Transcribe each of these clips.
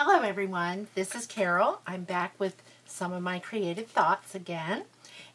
Hello everyone, this is Carol. I'm back with some of my creative thoughts again.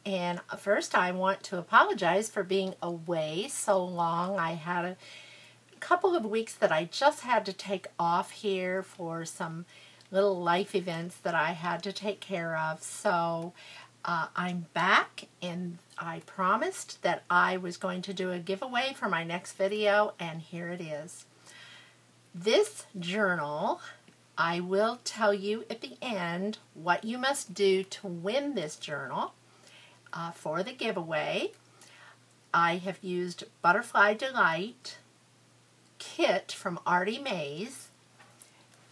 And first I want to apologize for being away so long. I had a couple of weeks that I just had to take off here for some little life events that I had to take care of. So I'm back, and I promised that I was going to do a giveaway for my next video, and here it is. This journal, I will tell you at the end what you must do to win this journal for the giveaway. I have used Butterfly Delight kit from Artie Mays,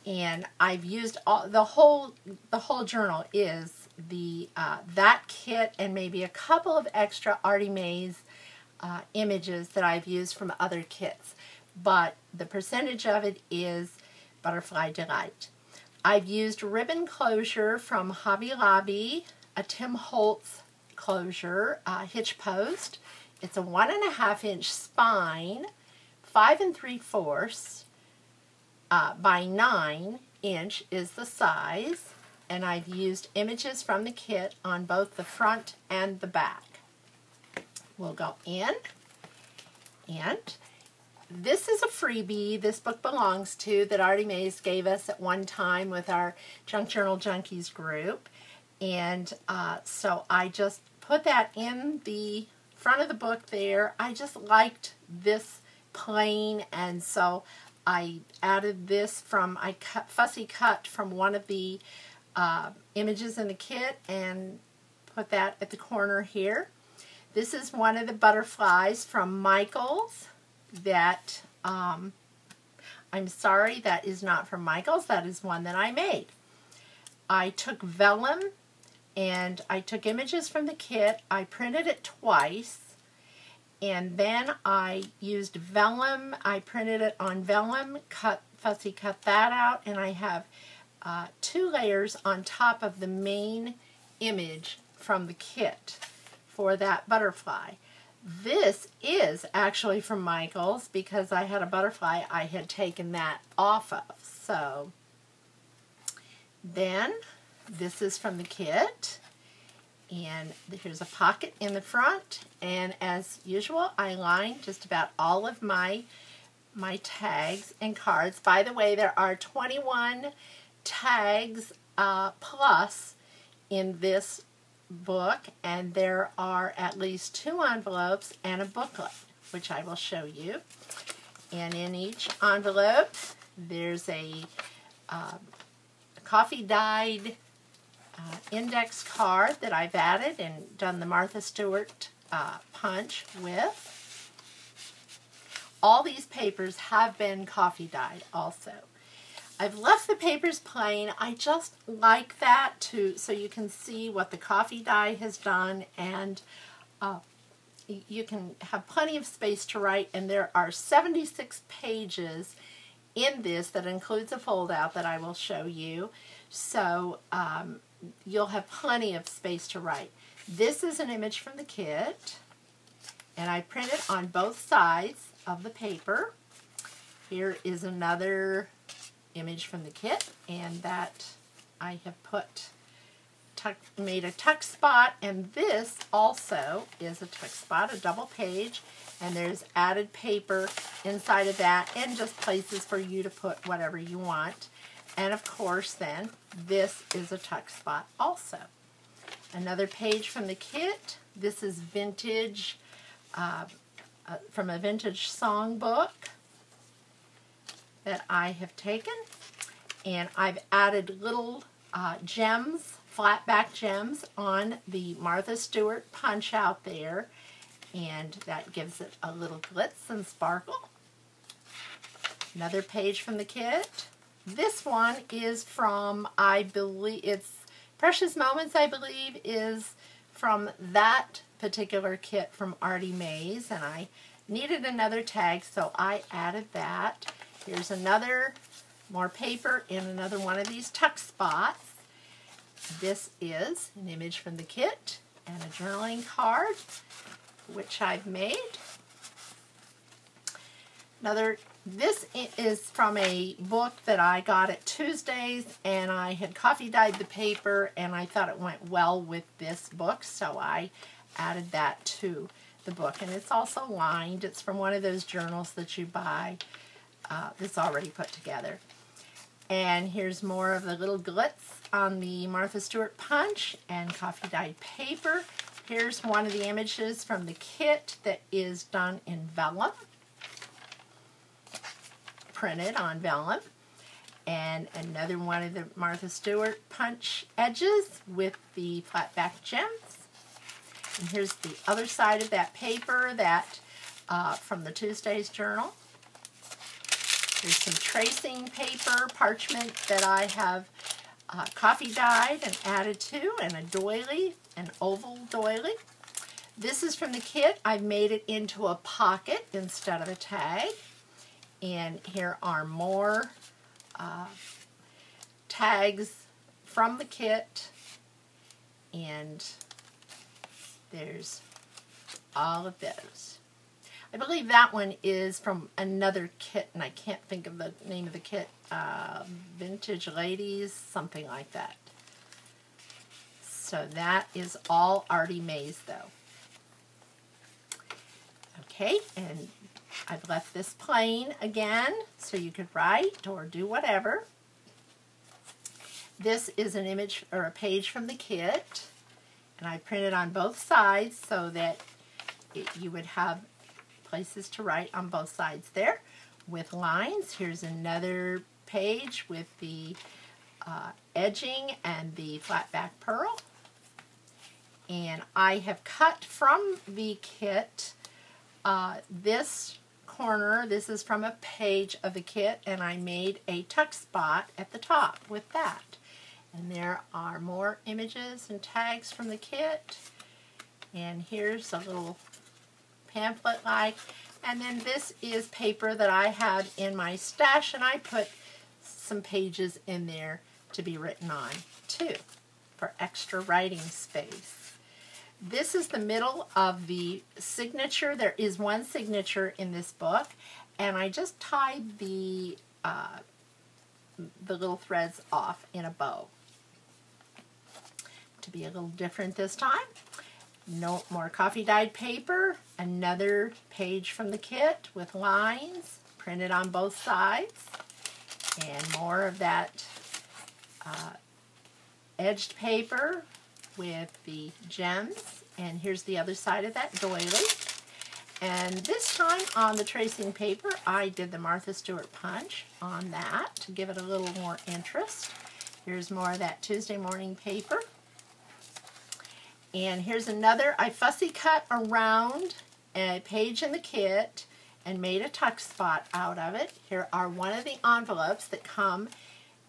and I've used the whole journal is the that kit and maybe a couple of extra Artie Mays images that I've used from other kits, but the percentage of it is Butterfly Delight. I've used ribbon closure from Hobby Lobby, a Tim Holtz closure, hitch post. It's a 1.5 inch spine, 5 3/4 by 9 inch is the size, and I've used images from the kit on both the front and the back. We'll go in, and this is a freebie this book belongs to that Artie Mays gave us at one time with our Junk Journal Junkies group, and so I just put that in the front of the book there. I just liked this plain, and so I added this from, fussy cut from one of the images in the kit and put that at the corner here. This is one of the butterflies from Michaels that, I'm sorry, that is not from Michaels. That is one that I made. I took vellum and I took images from the kit. I printed it twice, and then I used vellum. I printed it on vellum, fussy cut that out, and I have 2 layers on top of the main image from the kit for that butterfly. This is actually from Michaels because I had a butterfly I had taken that off of. So then this is from the kit, and here's a pocket in the front, and as usual I lined just about all of my tags and cards. By the way, there are 21 tags plus in this book, and there are at least 2 envelopes and a booklet, which I will show you. And in each envelope there's a coffee dyed index card that I've added and done the Martha Stewart punch with. All these papers have been coffee dyed also. I've left the papers plain. I just like that so you can see what the coffee dye has done, and you can have plenty of space to write, and there are 76 pages in this that includes a fold-out that I will show you, so you'll have plenty of space to write. This is an image from the kit, and I printed on both sides of the paper. Here is another image from the kit, and that I have made a tuck spot, and this also is a tuck spot, a double page, and there's added paper inside of that and just places for you to put whatever you want. And of course then this is a tuck spot also. Another page from the kit. This is vintage, from a vintage songbook that I have taken, and I've added little gems, flat back gems on the Martha Stewart punch out there, and that gives it a little glitz and sparkle. Another page from the kit. This one is from, I believe, it's Precious Moments, I believe, is from that particular kit from Artie Mays, and I needed another tag, so I added that. Here's more paper in another one of these tuck spots. This is an image from the kit and a journaling card, which I've made. Another This is from a book that I got at Tuesdays, and I had coffee dyed the paper, and I thought it went well with this book, so I added that to the book. And it's also lined. It's from one of those journals that you buy that's already put together. And here's more of the little glitz on the Martha Stewart punch and coffee dyed paper. Here's one of the images from the kit that is done in vellum, printed on vellum, and another one of the Martha Stewart punch edges with the flat back gems. And here's the other side of that paper that from the Tuesdays journal. There's some tracing paper, parchment that I have coffee dyed and added to, and a doily, an oval doily. This is from the kit. I've made it into a pocket instead of a tag. And here are more tags from the kit. And there's all of those. I believe that one is from another kit, and I can't think of the name of the kit. Vintage Ladies, something like that. So that is all Artie Mays, though. Okay, and I've left this plain again, so you could write or do whatever. This is an image or a page from the kit, and I printed on both sides so that you would have places to write on both sides there with lines. Here's another page with the edging and the flat back pearl. And I have cut from the kit this corner. This is from a page of the kit, and I made a tuck spot at the top with that. And there are more images and tags from the kit. And here's a little pamphlet-like. And then this is paper that I had in my stash, and I put some pages in there to be written on too, for extra writing space. This is the middle of the signature. There is one signature in this book, and I just tied the little threads off in a bow to be a little different this time. No more coffee dyed paper, another page from the kit with lines printed on both sides, and more of that edged paper with the gems. And here's the other side of that doily. And this time on the tracing paper, I did the Martha Stewart punch on that to give it a little more interest. Here's more of that Tuesday morning paper. And here's another. I fussy cut around a page in the kit and made a tuck spot out of it. Here are one of the envelopes that come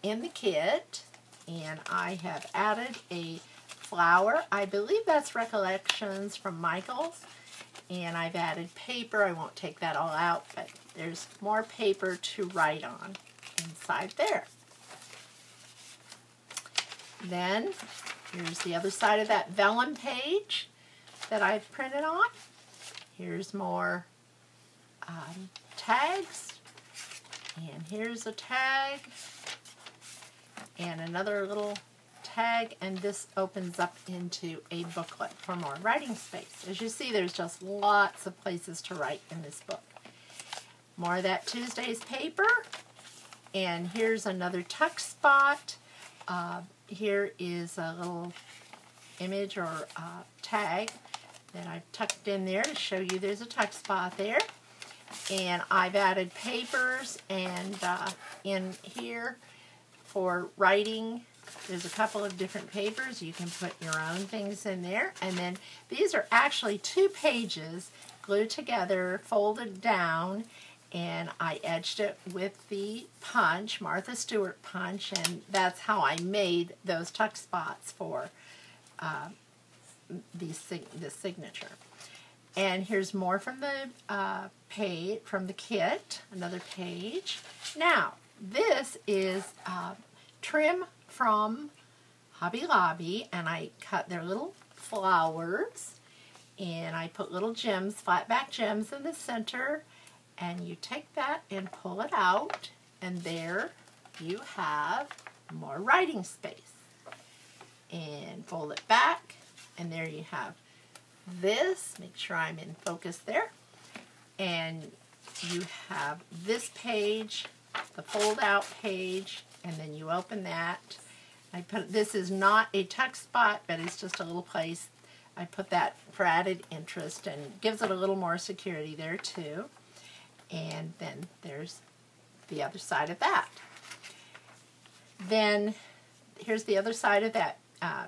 in the kit, and I have added a flower. I believe that's Recollections from Michaels, and I've added paper. I won't take that all out, but there's more paper to write on inside there. Then here's the other side of that vellum page that I've printed on. Here's more tags, and here's a tag, and another little tag, and this opens up into a booklet for more writing space. As you see, there's just lots of places to write in this book. More of that Tuesdays paper, and here's another tuck spot. Here is a little image or tag that I've tucked in there to show you there's a tuck spot there. And I've added papers, and in here for writing, there's a couple of different papers. You can put your own things in there. And then these are actually 2 pages glued together, folded down, and I edged it with the punch, Martha Stewart punch, and that's how I made those tuck spots for the signature. And here's more from the page, from the kit, another page. Now, this is trim from Hobby Lobby, and I cut their little flowers, and I put little gems, flat back gems in the center, And you take that and pull it out, and there you have more writing space. And fold it back, and there you have this. Make sure I'm in focus there. And you have this page, the fold out page, and then you open that. This is not a tuck spot, but it's just a little place. I put that for added interest and gives it a little more security there too. And then there's the other side of that. Then here's the other side of that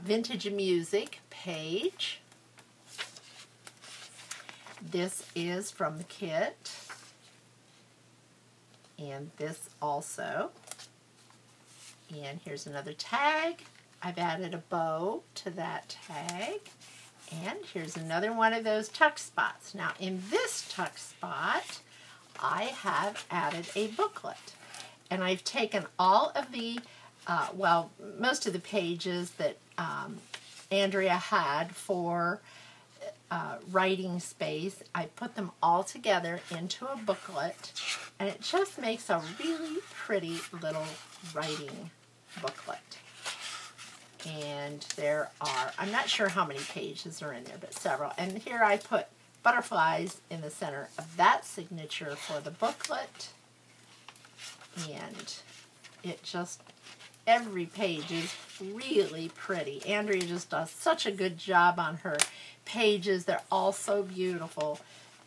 vintage music page. This is from the kit, and this also. And here's another tag. I've added a bow to that tag. And here's another one of those tuck spots. Now in this tuck spot, I have added a booklet. And I've taken all of the, well, most of the pages that Andrea had for writing space. I put them all together into a booklet, and it just makes a really pretty little writing booklet. And there are, I'm not sure how many pages are in there, but several. And here I put butterflies in the center of that signature for the booklet. And it just, every page is really pretty. Andrea just does such a good job on her pages. They're all so beautiful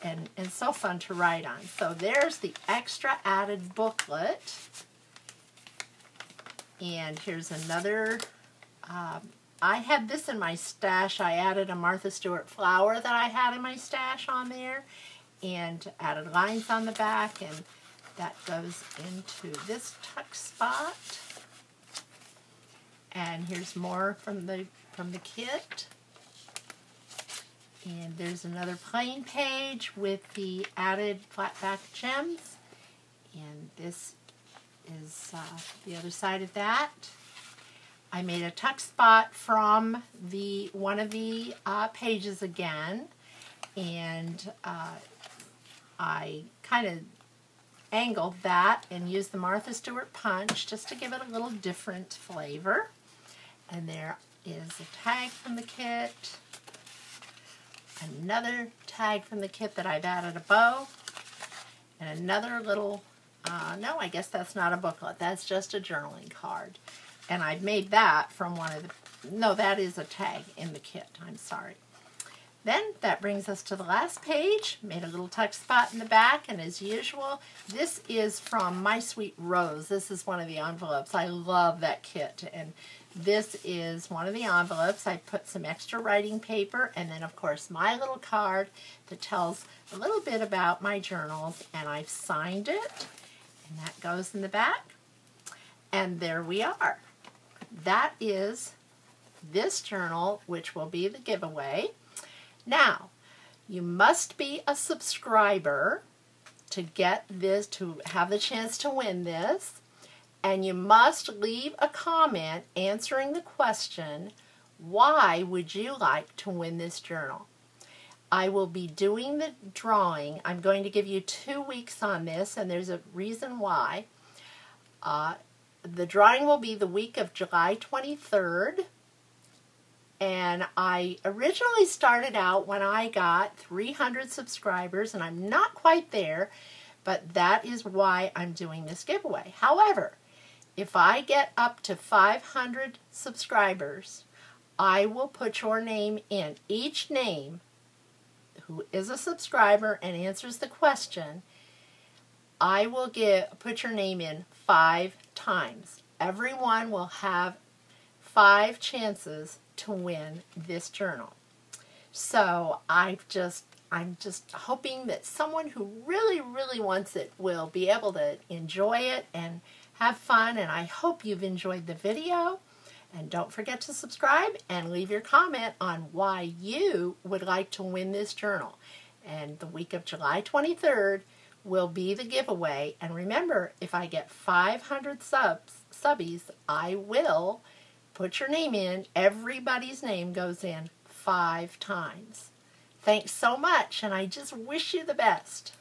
and so fun to write on. So there's the extra added booklet. And here's another, I had this in my stash. I added a Martha Stewart flower that I had in my stash on there and added lines on the back, and that goes into this tuck spot. And here's more from the kit. And there's another plain page with the added flat back gems. And this is the other side of that. I made a tuck spot from one of the pages again, and I kind of angled that and used the Martha Stewart punch just to give it a little different flavor. And there is a tag from the kit, another tag from the kit that I've added a bow, and another little, no, I guess that's not a booklet, that's just a journaling card. And I've made that from one of the, no, that is a tag in the kit, I'm sorry. Then that brings us to the last page. Made a little tuck spot in the back, and as usual, this is from My Sweet Rose. This is one of the envelopes. I love that kit, and this is one of the envelopes. I put some extra writing paper, and then of course my little card that tells a little bit about my journals, and I've signed it, and that goes in the back. And there we are. That is this journal, which will be the giveaway. Now, you must be a subscriber to get this, to have the chance to win this, and you must leave a comment answering the question, why would you like to win this journal? I will be doing the drawing. I'm going to give you 2 weeks on this, and there's a reason why. The drawing will be the week of July 23rd. And I originally started out when I got 300 subscribers, and I'm not quite there, but that is why I'm doing this giveaway. However, if I get up to 500 subscribers, I will put your name in. Each name who is a subscriber and answers the question, I will put your name in 5 times. Everyone will have 5 chances to win this journal. So I'm just hoping that someone who really, really wants it will be able to enjoy it and have fun, and I hope you've enjoyed the video. And don't forget to subscribe and leave your comment on why you would like to win this journal. And the week of July 23rd will be the giveaway. And remember, if I get 500 subbies, I will put your name in. Everybody's name goes in 5 times. Thanks so much, and I just wish you the best.